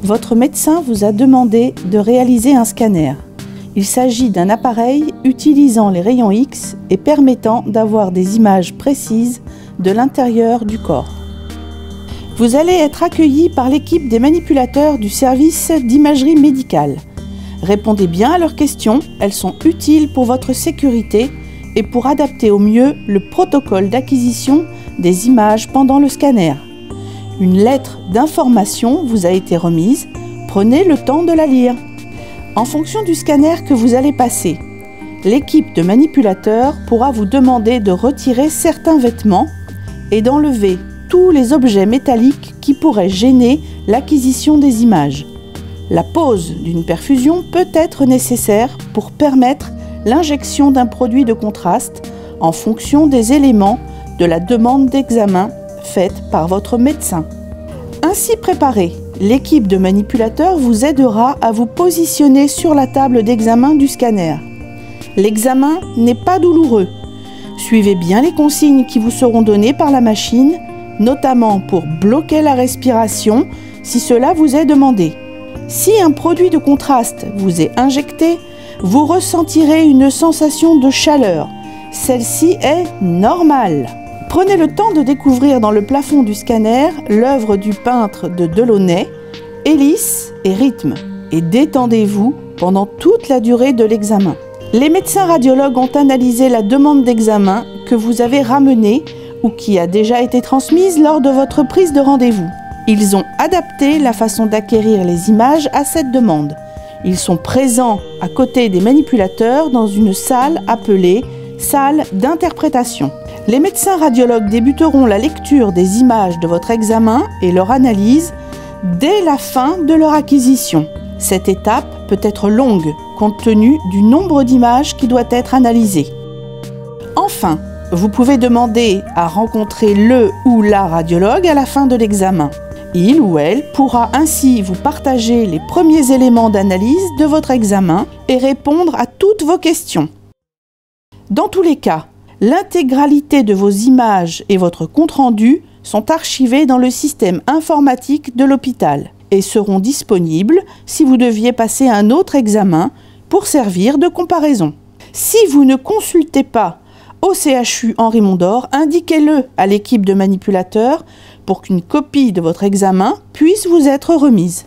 Votre médecin vous a demandé de réaliser un scanner. Il s'agit d'un appareil utilisant les rayons X et permettant d'avoir des images précises de l'intérieur du corps. Vous allez être accueilli par l'équipe des manipulateurs du service d'imagerie médicale. Répondez bien à leurs questions, elles sont utiles pour votre sécurité et pour adapter au mieux le protocole d'acquisition des images pendant le scanner. Une lettre d'information vous a été remise, prenez le temps de la lire. En fonction du scanner que vous allez passer, l'équipe de manipulateurs pourra vous demander de retirer certains vêtements et d'enlever tous les objets métalliques qui pourraient gêner l'acquisition des images. La pose d'une perfusion peut être nécessaire pour permettre l'injection d'un produit de contraste en fonction des éléments de la demande d'examen faite par votre médecin. Ainsi préparé, l'équipe de manipulateurs vous aidera à vous positionner sur la table d'examen du scanner. L'examen n'est pas douloureux. Suivez bien les consignes qui vous seront données par la machine, notamment pour bloquer la respiration si cela vous est demandé. Si un produit de contraste vous est injecté, vous ressentirez une sensation de chaleur. Celle-ci est normale. Prenez le temps de découvrir dans le plafond du scanner l'œuvre du peintre de Delaunay, Hélice et rythme, et détendez-vous pendant toute la durée de l'examen. Les médecins radiologues ont analysé la demande d'examen que vous avez ramenée ou qui a déjà été transmise lors de votre prise de rendez-vous. Ils ont adapté la façon d'acquérir les images à cette demande. Ils sont présents à côté des manipulateurs dans une salle appelée salle d'interprétation. Les médecins radiologues débuteront la lecture des images de votre examen et leur analyse dès la fin de leur acquisition. Cette étape peut être longue compte tenu du nombre d'images qui doit être analysé. Enfin, vous pouvez demander à rencontrer le ou la radiologue à la fin de l'examen. Il ou elle pourra ainsi vous partager les premiers éléments d'analyse de votre examen et répondre à toutes vos questions. Dans tous les cas, l'intégralité de vos images et votre compte-rendu sont archivés dans le système informatique de l'hôpital et seront disponibles si vous deviez passer un autre examen pour servir de comparaison. Si vous ne consultez pas au CHU Henri Mondor, indiquez-le à l'équipe de manipulateurs pour qu'une copie de votre examen puisse vous être remise.